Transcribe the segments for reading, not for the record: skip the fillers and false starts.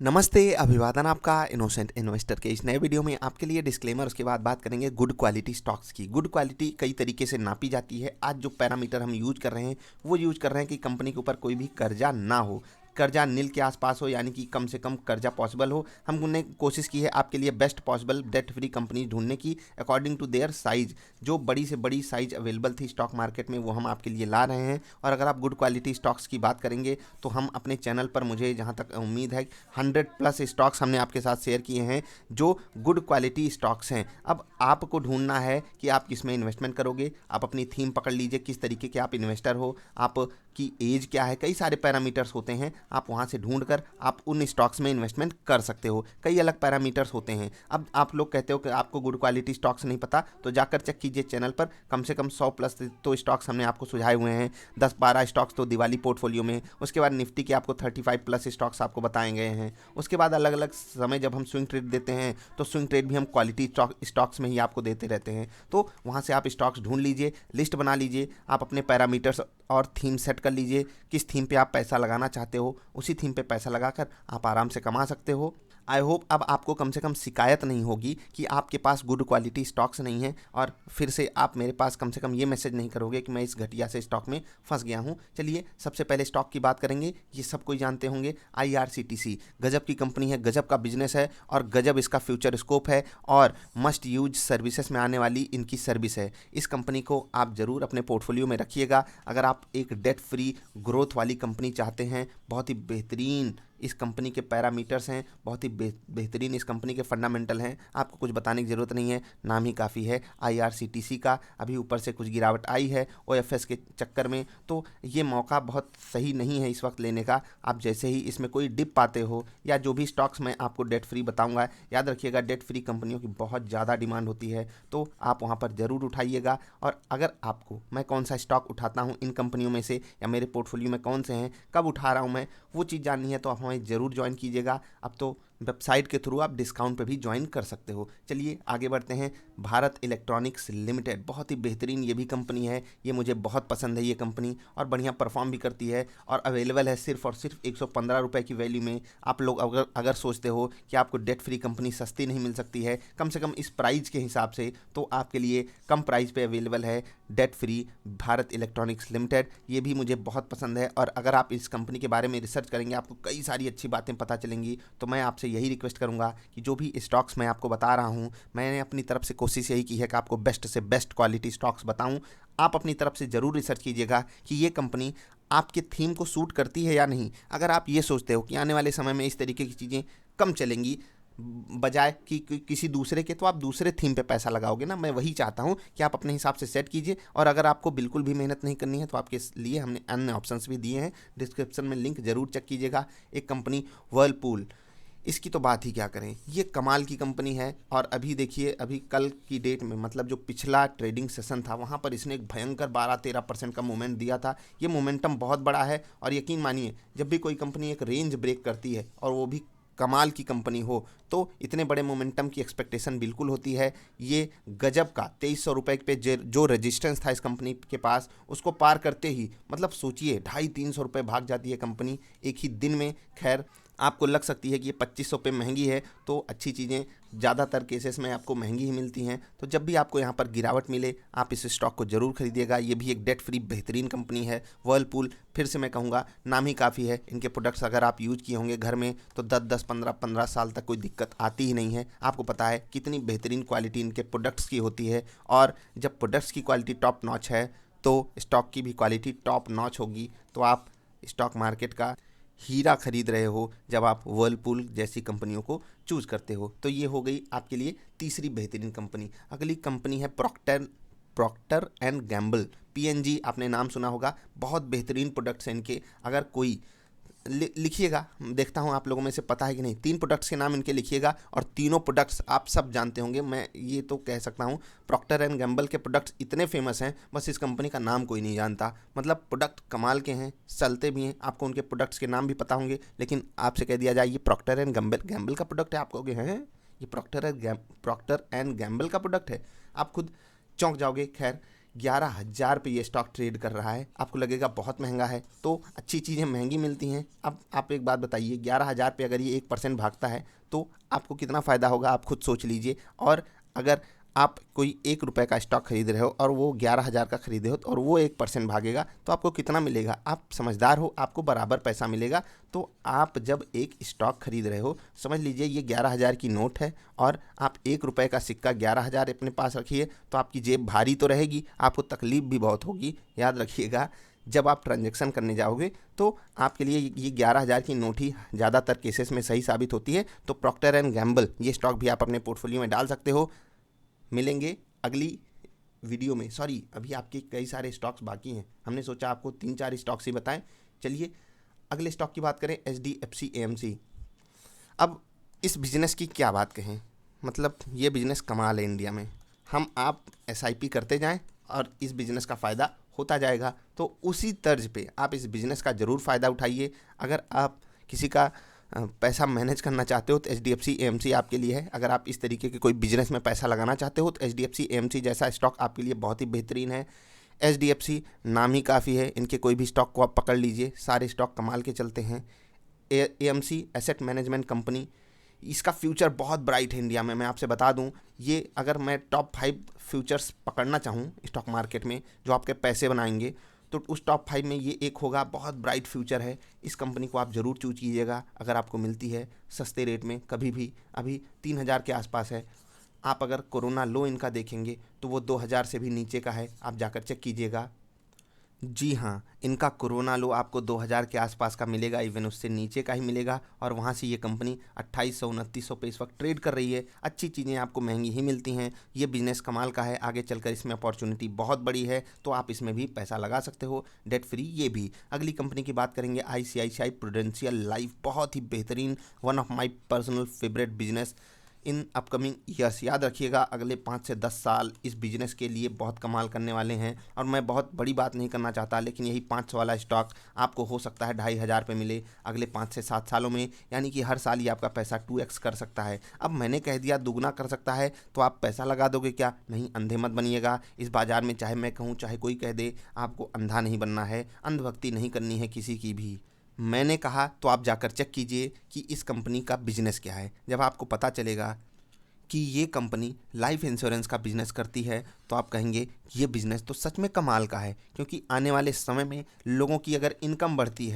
नमस्ते, अभिवादन आपका इनोसेंट इन्वेस्टर के इस नए वीडियो में आपके लिए डिस्क्लेमर, उसके बाद बात करेंगे गुड क्वालिटी स्टॉक्स की। गुड क्वालिटी कई तरीके से नापी जाती है। आज जो पैरामीटर हम यूज कर रहे हैं वो यूज कर रहे हैं कि कंपनी के ऊपर कोई भी कर्जा ना हो, कर्जा नील के आसपास हो, यानी कि कम से कम कर्जा पॉसिबल हो। हमने कोशिश की है आपके लिए best possible debt free company ढूंढने की अकॉर्डिंग टू देयर साइज। जो बड़ी से बड़ी साइज अवेलेबल थी स्टॉक मार्केट में वो हम आपके लिए ला रहे हैं। और अगर आप गुड क्वालिटी स्टॉक्स की बात करेंगे तो हम अपने चैनल पर, मुझे जहां तक उम्मीद है, 100+ स्टॉक्स हमने आपके साथ शेयर किए हैं जो गुड क्वालिटी स्टॉक्स हैं। अब आपको ढूंढना है कि आप किस में इन्वेस्टमेंट करोगे। आप अपनी थीम पकड़ लीजिए, किस तरीके के आप इन्वेस्टर हो, आपकी एज क्या है, कई सारे पैरामीटर्स होते हैं। आप वहां से ढूंढकर आप उन स्टॉक्स में इन्वेस्टमेंट कर सकते हो। कई अलग पैरामीटर्स होते हैं। अब आप लोग कहते हो कि आपको गुड क्वालिटी स्टॉक्स नहीं पता, तो जाकर चेक कीजिए चैनल पर। कम से कम 100+ तो स्टॉक्स हमने आपको सुझाए हुए हैं। 10-12 स्टॉक्स तो दिवाली पोर्टफोलियो में, उसके बाद निफ्टी के आपको 35+ स्टॉक्स आपको बताए गए हैं। उसके बाद अलग अलग समय जब हम स्विंग ट्रेड देते हैं तो स्विंग ट्रेड भी हम क्वालिटी स्टॉक्स में ही आपको देते रहते हैं। तो वहाँ से आप स्टॉक्स ढूंढ लीजिए, लिस्ट बना लीजिए, आप अपने पैरामीटर्स और थीम सेट कर लीजिए। किस थीम पे आप पैसा लगाना चाहते हो, उसी थीम पे पैसा लगाकर आप आराम से कमा सकते हो। आई होप अब आपको कम से कम शिकायत नहीं होगी कि आपके पास गुड क्वालिटी स्टॉक्स नहीं है, और फिर से आप मेरे पास कम से कम ये मैसेज नहीं करोगे कि मैं इस घटिया से स्टॉक में फंस गया हूँ। चलिए सबसे पहले स्टॉक की बात करेंगे। ये सब कोई जानते होंगे, IRCTC गजब की कंपनी है, गजब का बिजनेस है और गजब इसका फ्यूचर स्कोप है और मस्ट यूज सर्विसेज में आने वाली इनकी सर्विस है। इस कंपनी को आप ज़रूर अपने पोर्टफोलियो में रखिएगा। अगर आप एक डेट फ्री ग्रोथ वाली कंपनी चाहते हैं, बहुत ही बेहतरीन इस कंपनी के पैरामीटर्स हैं, बहुत ही बेहतरीन इस कंपनी के फंडामेंटल हैं, आपको कुछ बताने की ज़रूरत नहीं है, नाम ही काफ़ी है IRCTC का। अभी ऊपर से कुछ गिरावट आई है OFS के चक्कर में, तो ये मौका बहुत सही नहीं है इस वक्त लेने का। आप जैसे ही इसमें कोई डिप पाते हो, या जो भी स्टॉक्स मैं आपको डेट फ्री बताऊंगा, याद रखिएगा डेट फ्री कंपनियों की बहुत ज़्यादा डिमांड होती है, तो आप वहाँ पर ज़रूर उठाइएगा। और अगर आपको मैं कौन सा स्टॉक उठाता हूँ इन कंपनियों में से, या मेरे पोर्टफोलियो में कौन से हैं, कब उठा रहा हूँ मैं, वो चीज़ जाननी है तो आप हमें ज़रूर ज्वाइन कीजिएगा। अब तो वेबसाइट के थ्रू आप डिस्काउंट पे भी ज्वाइन कर सकते हो। चलिए आगे बढ़ते हैं। भारत इलेक्ट्रॉनिक्स लिमिटेड बहुत ही बेहतरीन ये भी कंपनी है। ये मुझे बहुत पसंद है ये कंपनी, और बढ़िया परफॉर्म भी करती है और अवेलेबल है सिर्फ और सिर्फ 115 रुपये की वैल्यू में। आप लोग अगर सोचते हो कि आपको डेट फ्री कंपनी सस्ती नहीं मिल सकती है, कम से कम इस प्राइस के हिसाब से, तो आपके लिए कम प्राइस पे अवेलेबल है debt free Bharat electronics limited. ये भी मुझे बहुत पसंद है, और अगर आप इस कंपनी के बारे में रिसर्च करेंगे आपको कई सारी अच्छी बातें पता चलेंगी। तो मैं आपसे यही रिक्वेस्ट करूंगा कि जो भी स्टॉक्स मैं आपको बता रहा हूं, मैंने अपनी तरफ से कोशिश यही की है कि आपको बेस्ट से बेस्ट क्वालिटी स्टॉक्स बताऊं। आप अपनी तरफ से ज़रूर रिसर्च कीजिएगा कि ये कंपनी आपके थीम को सूट करती है या नहीं। अगर आप ये सोचते हो कि आने वाले समय में इस तरीके की चीज़ें कम चलेंगी बजाय कि किसी दूसरे के, तो आप दूसरे थीम पे पैसा लगाओगे ना। मैं वही चाहता हूँ कि आप अपने हिसाब से सेट कीजिए, और अगर आपको बिल्कुल भी मेहनत नहीं करनी है तो आपके लिए हमने अन्य ऑप्शंस भी दिए हैं, डिस्क्रिप्शन में लिंक जरूर चेक कीजिएगा। एक कंपनी वर्लपूल, इसकी तो बात ही क्या करें, ये कमाल की कंपनी है। और अभी देखिए, अभी कल की डेट में, मतलब जो पिछला ट्रेडिंग सेशन था वहाँ पर इसने एक भयंकर 12-13% का मूवमेंट दिया था। ये मोमेंटम बहुत बड़ा है, और यकीन मानिए जब भी कोई कंपनी एक रेंज ब्रेक करती है और वो भी कमाल की कंपनी हो, तो इतने बड़े मोमेंटम की एक्सपेक्टेशन बिल्कुल होती है। ये गजब का 2300 रुपये पे जो रेजिस्टेंस था इस कंपनी के पास, उसको पार करते ही, मतलब सोचिए 250-300 रुपये भाग जाती है कंपनी एक ही दिन में। खैर, आपको लग सकती है कि ये 2500 पे महंगी है, तो अच्छी चीज़ें ज़्यादातर केसेस में आपको महंगी ही मिलती हैं। तो जब भी आपको यहाँ पर गिरावट मिले, आप इस स्टॉक को ज़रूर खरीदिएगा। ये भी एक डेट फ्री बेहतरीन कंपनी है वर्लपूल। फिर से मैं कहूँगा, नाम ही काफ़ी है। इनके प्रोडक्ट्स अगर आप यूज किए होंगे घर में तो 10-10, 15-15 साल तक कोई दिक्कत आती ही नहीं है। आपको पता है कितनी बेहतरीन क्वालिटी इनके प्रोडक्ट्स की होती है, और जब प्रोडक्ट्स की क्वालिटी टॉप नॉच है तो स्टॉक की भी क्वालिटी टॉप नॉच होगी। तो आप स्टॉक मार्केट का हीरा खरीद रहे हो जब आप वर्लपूल जैसी कंपनियों को चूज करते हो। तो ये हो गई आपके लिए तीसरी बेहतरीन कंपनी। अगली कंपनी है प्रॉक्टर एंड गैम्बल, PNG। आपने नाम सुना होगा, बहुत बेहतरीन प्रोडक्ट्स हैं इनके। अगर कोई लिखिएगा, देखता हूँ आप लोगों में से पता है कि नहीं, 3 प्रोडक्ट्स के नाम इनके लिखिएगा, और तीनों प्रोडक्ट्स आप सब जानते होंगे। मैं ये तो कह सकता हूँ प्रॉक्टर एंड गैम्बल के प्रोडक्ट्स इतने फेमस हैं, बस इस कंपनी का नाम कोई नहीं जानता। मतलब प्रोडक्ट कमाल के हैं, चलते भी हैं, आपको उनके प्रोडक्ट्स के नाम भी पता होंगे, लेकिन आपसे कह दिया जाए ये प्रॉक्टर एंड गैम्बल का प्रोडक्ट है, आप कहोगे हैं ये प्रॉक्टर एंड गैम्बल का प्रोडक्ट है, आप खुद चौंक जाओगे। खैर, 11,000 पे ये स्टॉक ट्रेड कर रहा है। आपको लगेगा बहुत महंगा है, तो अच्छी चीज़ें महंगी मिलती हैं। अब आप एक बात बताइए, 11,000 पे अगर ये 1% भागता है तो आपको कितना फ़ायदा होगा, आप खुद सोच लीजिए। और अगर आप कोई 1 रुपये का स्टॉक खरीद रहे हो और वो 11,000 का खरीदे हो और वो 1% भागेगा तो आपको कितना मिलेगा। आप समझदार हो, आपको बराबर पैसा मिलेगा। तो आप जब एक स्टॉक खरीद रहे हो, समझ लीजिए ये 11,000 की नोट है और आप 1 रुपये का सिक्का 11,000 अपने पास रखिए, तो आपकी जेब भारी तो रहेगी, आपको तकलीफ भी बहुत होगी। याद रखिएगा, जब आप ट्रांजैक्शन करने जाओगे तो आपके लिए ये 11,000 की नोट ही ज़्यादातर केसेस में सही साबित होती है। तो प्रॉक्टर एंड गैम्बल ये स्टॉक भी आप अपने पोर्टफोलियो में डाल सकते हो। मिलेंगे अगली वीडियो में। सॉरी, अभी आपके कई सारे स्टॉक्स बाकी हैं, हमने सोचा आपको 3-4 स्टॉक्स ही बताएं। चलिए अगले स्टॉक की बात करें, HDFC AMC। अब इस बिज़नेस की क्या बात कहें, मतलब ये बिज़नेस कमाल है इंडिया में। हम आप SIP करते जाएं और इस बिज़नेस का फ़ायदा होता जाएगा। तो उसी तर्ज पे आप इस बिज़नेस का ज़रूर फ़ायदा उठाइए। अगर आप किसी का पैसा मैनेज करना चाहते हो तो HDFC AMC आपके लिए है। अगर आप इस तरीके के कोई बिजनेस में पैसा लगाना चाहते हो तो HDFC AMC जैसा स्टॉक आपके लिए बहुत ही बेहतरीन है। HDFC नाम ही काफ़ी है, इनके कोई भी स्टॉक को आप पकड़ लीजिए, सारे स्टॉक कमाल के चलते हैं। AMC एसेट मैनेजमेंट कंपनी, इसका फ्यूचर बहुत ब्राइट है इंडिया में। मैं आपसे बता दूं, ये अगर मैं टॉप 5 फ्यूचर्स पकड़ना चाहूँ स्टॉक मार्केट में जो आपके पैसे बनाएंगे, तो उस टॉप 5 में ये एक होगा। बहुत ब्राइट फ्यूचर है, इस कंपनी को आप ज़रूर चूज कीजिएगा अगर आपको मिलती है सस्ते रेट में कभी भी। अभी 3,000 के आसपास है। आप अगर कोरोना लो इनका देखेंगे तो वो 2,000 से भी नीचे का है, आप जाकर चेक कीजिएगा। जी हाँ, इनका कोरोना लो आपको 2,000 के आसपास का मिलेगा, इवन उससे नीचे का ही मिलेगा। और वहाँ से ये कंपनी 2,800-2,900 पे इस वक्त ट्रेड कर रही है। अच्छी चीज़ें आपको महंगी ही मिलती हैं। ये बिज़नेस कमाल का है, आगे चलकर इसमें अपॉर्चुनिटी बहुत बड़ी है, तो आप इसमें भी पैसा लगा सकते हो, डेट फ्री ये भी। अगली कंपनी की बात करेंगे, ICICI प्रूडेंशियल लाइफ। बहुत ही बेहतरीन, one of my personal favourite business in upcoming years. याद रखिएगा, अगले 5 से 10 साल इस बिज़नेस के लिए बहुत कमाल करने वाले हैं। और मैं बहुत बड़ी बात नहीं करना चाहता, लेकिन यही 500 वाला स्टॉक आपको हो सकता है 2,500 पे मिले अगले 5 से 7 सालों में। यानी कि हर साल ही आपका पैसा 2x कर सकता है। अब मैंने कह दिया दुगना कर सकता है, तो आप पैसा लगा दोगे क्या? नहीं, अंधे मत बनिएगा इस बाज़ार में। चाहे मैं कहूँ चाहे कोई कह दे, आपको अंधा नहीं बनना है, अंधभक्ति नहीं करनी है किसी की भी। मैंने कहा तो आप जाकर चेक कीजिए कि इस कंपनी का बिजनेस क्या है। जब आपको पता चलेगा कि ये कंपनी लाइफ इंश्योरेंस का बिज़नेस करती है तो आप कहेंगे ये बिज़नेस तो सच में कमाल का है। क्योंकि आने वाले समय में लोगों की अगर इनकम बढ़ती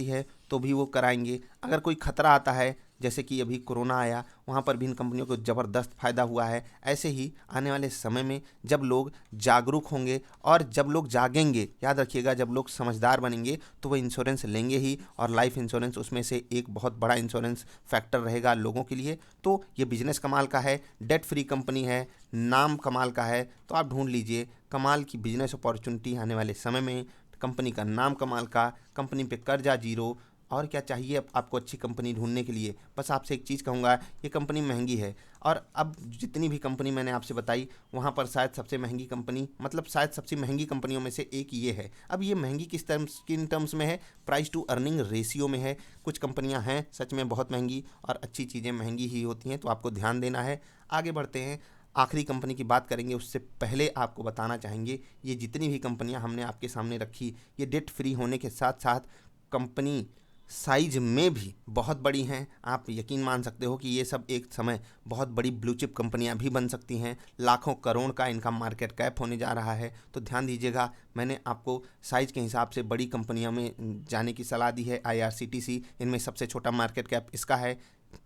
है तो भी वो कराएंगे। अगर कोई ख़तरा आता है, जैसे कि अभी कोरोना आया, वहाँ पर भी इन कंपनियों को ज़बरदस्त फ़ायदा हुआ है। ऐसे ही आने वाले समय में जब लोग जागरूक होंगे और जब लोग जागेंगे, याद रखिएगा, जब लोग समझदार बनेंगे तो वो इंश्योरेंस लेंगे ही। और लाइफ इंश्योरेंस उसमें से एक बहुत बड़ा इंश्योरेंस फैक्टर रहेगा लोगों के लिए। तो ये बिज़नेस कमाल का है, डेट फ्री कंपनी है, नाम कमाल का है। तो आप ढूंढ लीजिए कमाल की बिजनेस अपॉर्चुनिटी आने वाले समय में। कंपनी का नाम कमाल का, कंपनी पे कर्जा जीरो। और क्या चाहिए आपको अच्छी कंपनी ढूंढने के लिए? बस आपसे एक चीज़ कहूँगा, ये कंपनी महंगी है। और अब जितनी भी कंपनी मैंने आपसे बताई, वहाँ पर शायद सबसे महंगी कंपनी, मतलब शायद सबसे महंगी कंपनियों में से एक ये है। अब ये महंगी किन टर्म्स में है? प्राइस टू अर्निंग रेशियो में है। कुछ कंपनियाँ हैं सच में बहुत महंगी, और अच्छी चीज़ें महंगी ही होती हैं, तो आपको ध्यान देना है। आगे बढ़ते हैं, आखिरी कंपनी की बात करेंगे। उससे पहले आपको बताना चाहेंगे, ये जितनी भी कंपनियां हमने आपके सामने रखी, ये डेट फ्री होने के साथ साथ कंपनी साइज में भी बहुत बड़ी हैं। आप यकीन मान सकते हो कि ये सब एक समय बहुत बड़ी ब्लू चिप कंपनियां भी बन सकती हैं। लाखों करोड़ का इनका मार्केट कैप होने जा रहा है। तो ध्यान दीजिएगा, मैंने आपको साइज के हिसाब से बड़ी कंपनियों में जाने की सलाह दी है। IRCTC इनमें सबसे छोटा मार्केट कैप इसका है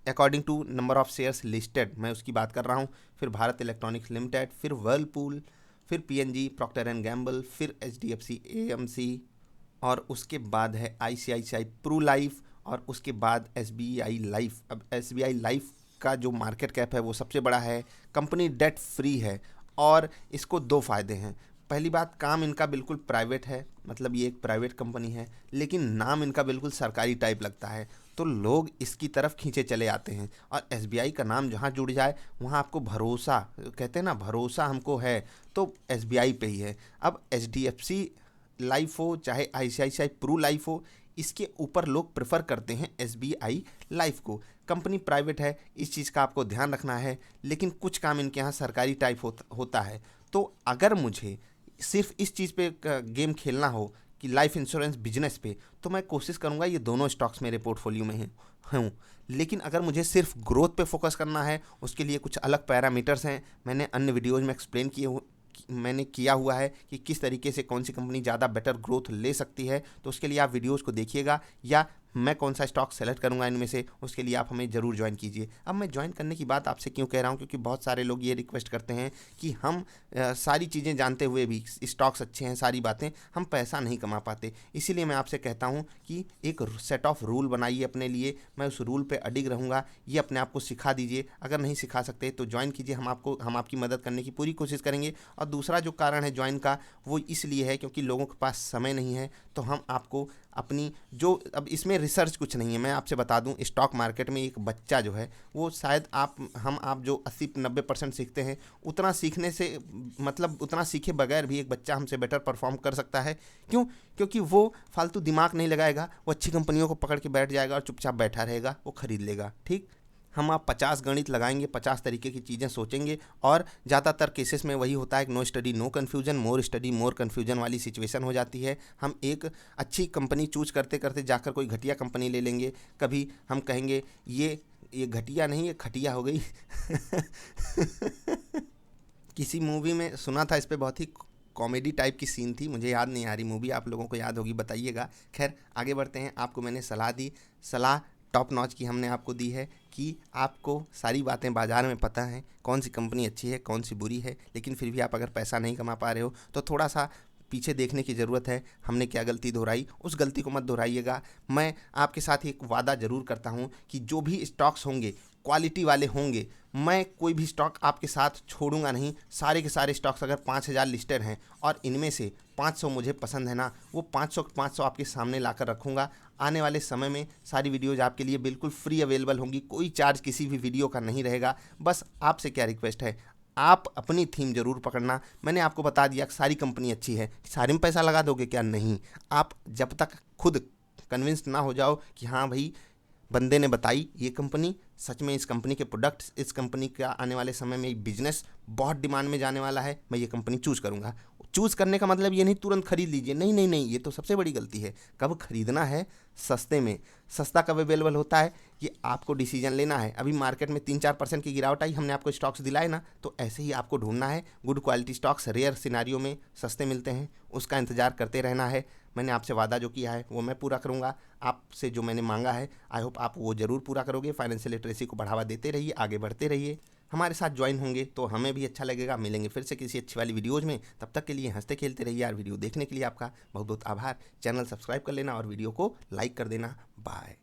according to number of shares listed, मैं उसकी बात कर रहा हूँ। फिर भारत इलेक्ट्रॉनिक्स लिमिटेड, फिर वर्लपूल, फिर PNG, प्रॉक्टर एंड गैम्बल, फिर HDFC AMC, और उसके बाद है ICICI प्रू लाइफ, और उसके बाद SBI लाइफ। अब SBI लाइफ का जो मार्केट कैप है वो सबसे बड़ा है। कंपनी डेट फ्री है और इसको 2 फ़ायदे हैं। पहली बात, काम इनका बिल्कुल प्राइवेट है, मतलब ये एक प्राइवेट कंपनी है, लेकिन नाम इनका बिल्कुल सरकारी टाइप लगता है, तो लोग इसकी तरफ खींचे चले आते हैं। और SBI का नाम जहाँ जुड़ जाए वहाँ आपको भरोसा, कहते हैं ना, भरोसा हमको है, तो SBI पे ही है। अब HDFC लाइफ हो चाहे ICICI प्रू लाइफ हो, इसके ऊपर लोग प्रेफर करते हैं SBI लाइफ को। कंपनी प्राइवेट है, इस चीज़ का आपको ध्यान रखना है, लेकिन कुछ काम इनके यहाँ सरकारी टाइप होता है। तो अगर मुझे सिर्फ इस चीज़ पे गेम खेलना हो कि लाइफ इंश्योरेंस बिजनेस पे, तो मैं कोशिश करूँगा ये दोनों स्टॉक्स मेरे पोर्टफोलियो में हूँ। लेकिन अगर मुझे सिर्फ ग्रोथ पे फोकस करना है, उसके लिए कुछ अलग पैरामीटर्स हैं, मैंने अन्य वीडियोज़ में एक्सप्लेन मैंने किया हुआ है कि किस तरीके से कौन सी कंपनी ज़्यादा बेटर ग्रोथ ले सकती है। तो उसके लिए आप वीडियोज़ को देखिएगा, या मैं कौन सा स्टॉक सेलेक्ट करूंगा इनमें से, उसके लिए आप हमें ज़रूर ज्वाइन कीजिए। अब मैं ज्वाइन करने की बात आपसे क्यों कह रहा हूं, क्योंकि बहुत सारे लोग ये रिक्वेस्ट करते हैं कि हम सारी चीज़ें जानते हुए भी, स्टॉक्स अच्छे हैं, सारी बातें, हम पैसा नहीं कमा पाते। इसीलिए मैं आपसे कहता हूं कि एक सेट ऑफ रूल बनाइए अपने लिए, मैं उस रूल पे अडिग रहूँगा। ये अपने आप को सिखा दीजिए, अगर नहीं सिखा सकते तो ज्वाइन कीजिए, हम आपकी मदद करने की पूरी कोशिश करेंगे। और दूसरा जो कारण है ज्वाइन का, वो इसलिए है क्योंकि लोगों के पास समय नहीं है। तो हम आपको अपनी जो, अब इसमें रिसर्च कुछ नहीं है, मैं आपसे बता दूं, स्टॉक मार्केट में एक बच्चा जो है वो शायद आप जो 80-90% सीखते हैं, उतना सीखने से, मतलब उतना सीखे बगैर भी एक बच्चा हमसे बेटर परफॉर्म कर सकता है। क्यों? क्योंकि वो फालतू दिमाग नहीं लगाएगा, वो अच्छी कंपनियों को पकड़ के बैठ जाएगा और चुपचाप बैठा रहेगा, वो खरीद लेगा। ठीक, हम आप 50 गणित लगाएंगे, 50 तरीके की चीज़ें सोचेंगे, और ज़्यादातर केसेस में वही होता है कि no study no confusion, more study more confusion वाली सिचुएशन हो जाती है। हम एक अच्छी कंपनी चूज करते करते जाकर कोई घटिया कंपनी ले लेंगे, कभी हम कहेंगे ये घटिया नहीं, ये खटिया हो गई। किसी मूवी में सुना था, इस पे बहुत ही कॉमेडी टाइप की सीन थी, मुझे याद नहीं आ रही मूवी, आप लोगों को याद होगी बताइएगा। खैर आगे बढ़ते हैं। आपको मैंने सलाह दी, सलाह टॉप नॉच की हमने आपको दी है कि आपको सारी बातें बाज़ार में पता हैं, कौन सी कंपनी अच्छी है, कौन सी बुरी है, लेकिन फिर भी आप अगर पैसा नहीं कमा पा रहे हो तो थोड़ा सा पीछे देखने की ज़रूरत है, हमने क्या गलती दोहराई, उस गलती को मत दोहराइएगा। मैं आपके साथ एक वादा ज़रूर करता हूं कि जो भी स्टॉक्स होंगे क्वालिटी वाले होंगे, मैं कोई भी स्टॉक आपके साथ छोड़ूंगा नहीं। सारे के सारे स्टॉक्स अगर 5000 लिस्टेड हैं और इनमें से 500 मुझे पसंद है ना, वो 500 आपके सामने लाकर रखूंगा। आने वाले समय में सारी वीडियोज़ आपके लिए बिल्कुल फ्री अवेलेबल होंगी, कोई चार्ज किसी भी वीडियो का नहीं रहेगा। बस आपसे क्या रिक्वेस्ट है, आप अपनी थीम जरूर पकड़ना। मैंने आपको बता दिया कि सारी कंपनी अच्छी है, सारे में पैसा लगा दोगे क्या? नहीं। आप जब तक खुद कन्विंस ना हो जाओ कि हाँ भाई बंदे ने बताई ये कंपनी, सच में इस कंपनी के प्रोडक्ट्स, इस कंपनी का आने वाले समय में बिजनेस बहुत डिमांड में जाने वाला है, मैं ये कंपनी चूज़ करूँगा। चूज़ करने का मतलब ये नहीं तुरंत खरीद लीजिए, नहीं नहीं नहीं, ये तो सबसे बड़ी गलती है। कब खरीदना है? सस्ते में। सस्ता कब अवेलेबल होता है, ये आपको डिसीजन लेना है। अभी मार्केट में 3-4% की गिरावट आई, हमने आपको स्टॉक्स दिलाए ना, तो ऐसे ही आपको ढूंढना है। Good quality stocks rare scenario में सस्ते मिलते हैं, उसका इंतजार करते रहना है। मैंने आपसे वादा जो किया है वो मैं पूरा करूंगा, आपसे जो मैंने मांगा है आई होप आप वो ज़रूर पूरा करोगे। फाइनेंशियल लिटरेसी को बढ़ावा देते रहिए, आगे बढ़ते रहिए, हमारे साथ ज्वाइन होंगे तो हमें भी अच्छा लगेगा। मिलेंगे फिर से किसी अच्छी वाली वीडियोज़ में, तब तक के लिए हंसते खेलते रहिए यार। वीडियो देखने के लिए आपका बहुत बहुत आभार। चैनल सब्सक्राइब कर लेना और वीडियो को लाइक कर देना। बाय।